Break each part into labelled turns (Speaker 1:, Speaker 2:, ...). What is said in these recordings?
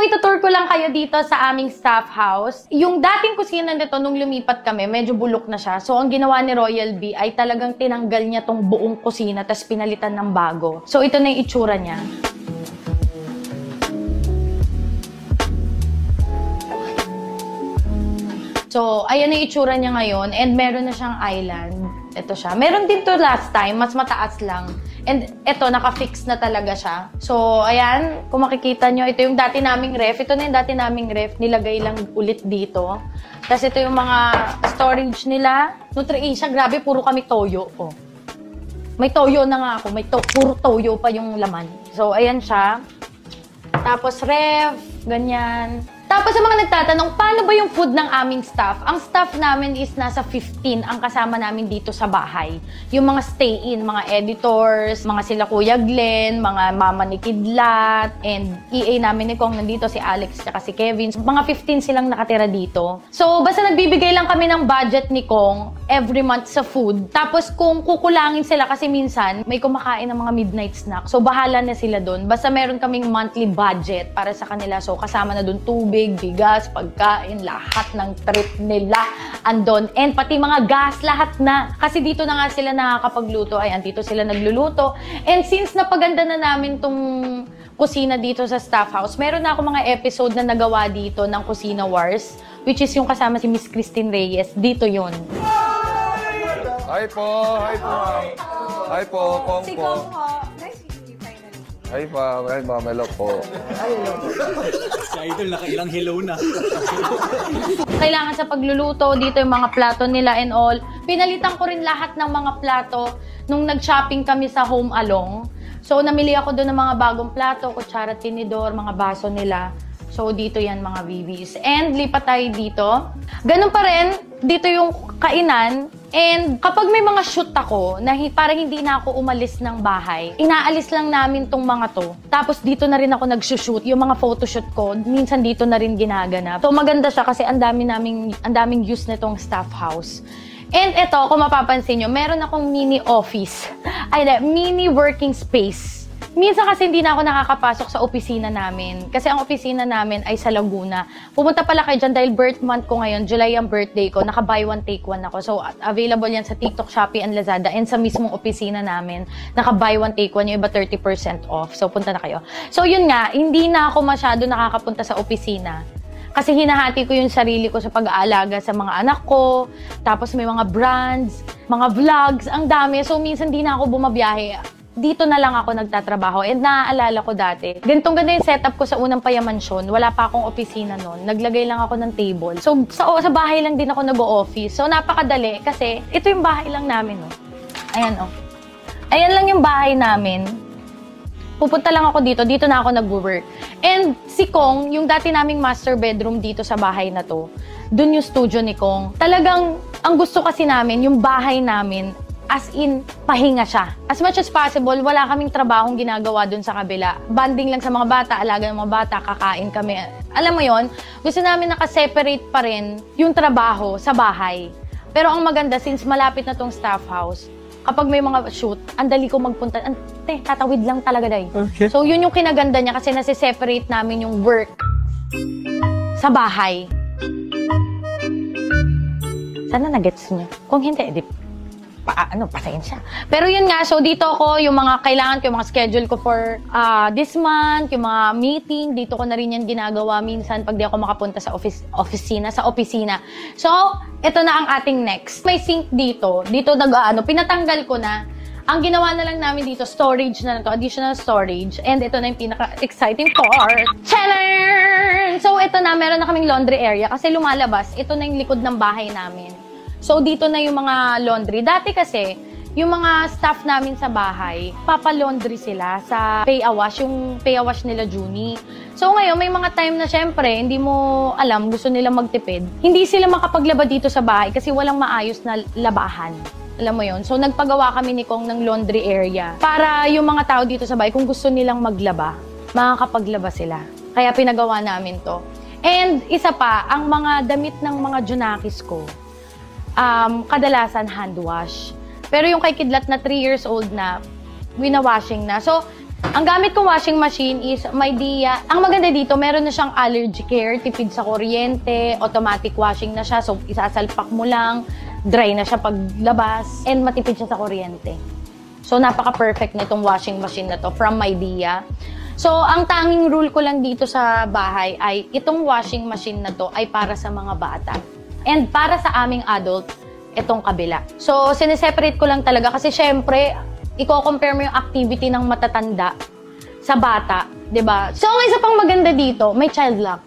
Speaker 1: itutour ko lang kayo dito sa aming staff house. Yung dating kusina nito nung lumipat kami, medyo bulok na siya. So, ang ginawa ni Royal Bee ay talagang tinanggal niya tong buong kusina tapos pinalitan ng bago. So, ito na yung itsura niya. So, ayan yung itsura niya ngayon. And meron na siyang island. Ito siya. Meron din to last time. Mas mataas lang. And ito, naka-fix na talaga siya. So, ayan. Kung makikita nyo, ito yung dati naming ref. Ito na yung dati naming ref. Nilagay lang ulit dito. Tapos ito yung mga storage nila. Nutri-Asia, grabe, puro kami toyo. Oh. May toyo na nga ako. Puro toyo pa yung laman. So, ayan siya. Tapos ref, ganyan. Tapos sa mga nagtatanong, paano ba yung food ng aming staff? Ang staff namin is nasa 15 ang kasama namin dito sa bahay. Yung mga stay-in, mga editors, mga sila Kuya Glenn, mga mama ni Kidlat, and EA namin ni Kong nandito, si Alex at si Kevin. Mga 15 silang nakatira dito. So, basta nagbibigay lang kami ng budget ni Kong every month sa food. Tapos kung kukulangin sila kasi minsan, may kumakain ng mga midnight snack. So, bahala na sila dun. Basta meron kaming monthly budget para sa kanila. So, kasama na dun tubig, bigas, pagkain, lahat ng trip nila andon. And pati mga gas, lahat na. Kasi dito na nga sila nakakapagluto. Ayan, dito sila nagluluto. And since napaganda na namin tong kusina dito sa staff house, meron na ako mga episode na nagawa dito ng Kusina Wars, which is yung kasama si Miss Christine Reyes. Dito yun.
Speaker 2: Hi po! Hi po! Hi po! Kong po!
Speaker 3: Nice meeting you finally.
Speaker 2: Hi pa! Hi ma'am! Hello po!
Speaker 4: Si Idol, nakailang hello na.
Speaker 1: Kailangan sa pagluluto, dito yung mga plato nila and all. Pinalitan ko rin lahat ng mga plato nung nag-shopping kami sa Home Along. So, namili ako doon ng mga bagong plato, kutsara, tinidor, mga baso nila. So, dito yan mga BBs. And lipat tayo dito. Ganun pa rin, dito yung kainan. And kapag may mga shoot ako, na parang hindi na ako umalis ng bahay, inaalis lang namin tong mga to. Tapos dito na rin ako nag-shoot. Yung mga photoshoot ko, minsan dito na rin ginaganap. So, maganda siya kasi ang daming use nitong staff house. And ito, kung mapapansin nyo, meron akong mini office. Mini working space. Minsan kasi hindi na ako nakakapasok sa opisina namin. Kasi ang opisina namin ay sa Laguna. Pumunta pala kayo dyan dahil birth month ko ngayon, July ang birthday ko. Naka-buy one, take one ako. So, available yan sa TikTok, Shopee, and Lazada. And sa mismong opisina namin, naka-buy one, take one. Yung iba 30% off. So, punta na kayo. So, yun nga, hindi na ako masyado nakakapunta sa opisina. Kasi hinahati ko yung sarili ko sa pag-aalaga sa mga anak ko. Tapos may mga brands, mga vlogs, ang dami. So, minsan di na ako bumabiyahe. Dito na lang ako nagtatrabaho. And naaalala ko dati, ganitong ganda yung setup ko sa unang payamansyon. Wala pa akong opisina noon. Naglagay lang ako ng table. So, sa bahay lang din ako nag-o-office. So, napakadali kasi ito yung bahay lang namin, oh. Ayan, oh. Ayan lang yung bahay namin. Pupunta lang ako dito. Dito na ako nag-work. And si Kong, yung dati naming master bedroom dito sa bahay na to, dun yung studio ni Kong. Talagang, ang gusto kasi namin, yung bahay namin, as in, pahinga siya. As much as possible, wala kaming trabahong ginagawa dun sa kabila. Banding lang sa mga bata, alaga ng mga bata, kakain kami. Alam mo yon, gusto namin nakaseparate pa rin yung trabaho sa bahay. Pero ang maganda, since malapit na tong staff house, kapag may mga shoot, ang dali ko magpunta. Tatawid lang talaga dahi. Okay. So, yun yung kinaganda niya kasi nasi-separate namin yung work sa bahay. Sana na-gets niyo. Kung hindi, edit. Pasensya. Pero yun nga, so dito ako, yung mga kailangan ko, yung mga schedule ko for this month, yung mga meeting, dito ko na rin yan ginagawa minsan pag di ako makapunta sa opisina. So, ito na ang ating next. May sink dito. Dito pinatanggal ko na. Ang ginawa na lang namin dito, storage na lang to, additional storage. And ito na yung pinaka-exciting part. Charan! So, ito na, meron na kaming laundry area kasi lumalabas. Ito na yung likod ng bahay namin. So, dito na yung mga laundry. Dati kasi, yung mga staff namin sa bahay, papa-laundry sila sa pay-a-wash, yung pay-a-wash nila Juni. So, ngayon, may mga time na syempre, hindi mo alam, gusto nila magtipid. Hindi sila makapaglaba dito sa bahay kasi walang maayos na labahan. Alam mo yon. So, nagpagawa kami ni Kong ng laundry area para yung mga tao dito sa bahay, kung gusto nilang maglaba, makakapaglaba sila. Kaya pinagawa namin to. And isa pa, ang mga damit ng mga Junakis ko, kadalasan hand wash. Pero yung kay Kidlat na 3 years old na, winawashing na. So, Ang gamit kong washing machine is may Dia. Ang maganda dito, meron na siyang allergy care, tipid sa kuryente, automatic washing na siya. So, isasalpak mo lang, dry na siya paglabas, and matipid siya sa kuryente. So, napaka-perfect nitong washing machine na to from my Dia. So, ang tanging rule ko lang dito sa bahay ay itong washing machine na to ay para sa mga bata. And para sa aming adult, itong kabila. So, sineseparate ko lang talaga kasi syempre, i-compare mo yung activity ng matatanda sa bata, 'di ba? So, ang isa pang maganda dito, may child lock.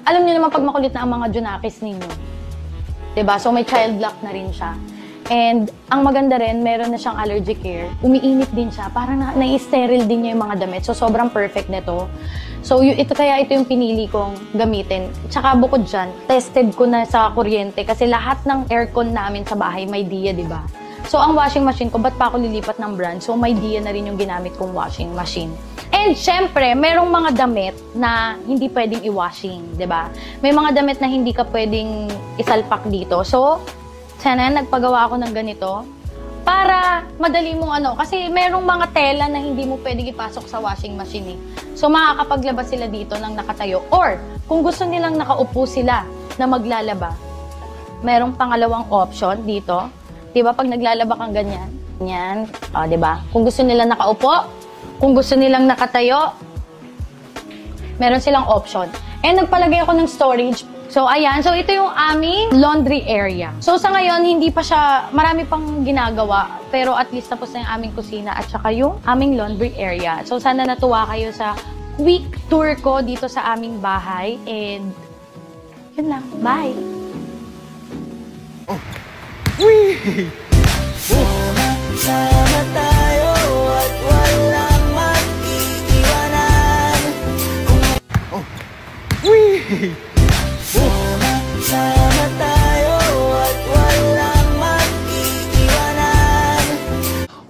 Speaker 1: Alam niyo naman pag makulit na ang mga junakis ninyo. 'Di ba? So, may child lock na rin siya. And ang maganda rin, meron na siyang allergy care. Umiinit din siya, parang na-sterile din niya yung mga damit. So, sobrang perfect nito. So, ito yung pinili kong gamitin. Tsaka bukod dyan, tested ko na sa kuryente kasi lahat ng aircon namin sa bahay may Dia, 'di ba? So, ang washing machine ko, ba't pa ako lilipat ng brand? So, may Dia na rin yung ginamit kong washing machine. And, syempre, merong mga damit na hindi pwedeng i-washing, di ba? May mga damit na hindi ka pwedeng isalpak dito. So, sana nagpagawa ako ng ganito para madali mong kasi merong mga tela na hindi mo pwedeng ipasok sa washing machine eh. So, makakapaglabas sila dito ng nakatayo. Or, kung gusto nilang nakaupo sila na maglalaba, merong pangalawang option dito. Diba, pag naglalaba kang ganyan, yan, diba? Kung gusto nilang nakaupo, kung gusto nilang nakatayo, meron silang option. And nagpalagay ako ng storage. So, ayan. So, ito yung aming laundry area. So, sa ngayon, hindi pa siya, marami pang ginagawa. Pero at least tapos na yung aming kusina at saka yung aming laundry area. So, sana natuwa kayo sa quick tour ko dito sa aming bahay. And, yun lang. Bye!
Speaker 5: Sama tayo at walang mag-iiwanan. Sama tayo at walang mag-iiwanan.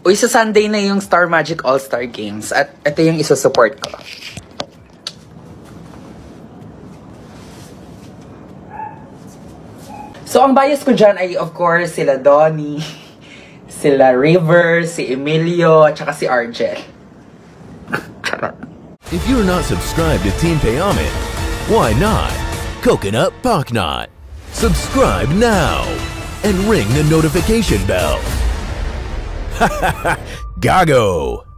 Speaker 6: Uy, sa Sunday na yung Star Magic All-Star Games at ito yung isusupport ko. So, ang bias ko dyan ay, of course, sila Donnie, sila River, si Emilio, at saka si Argel.
Speaker 7: If you're not subscribed to Team Payaman, why not? Coconut Pocknot. Subscribe now and ring the notification bell. Gago!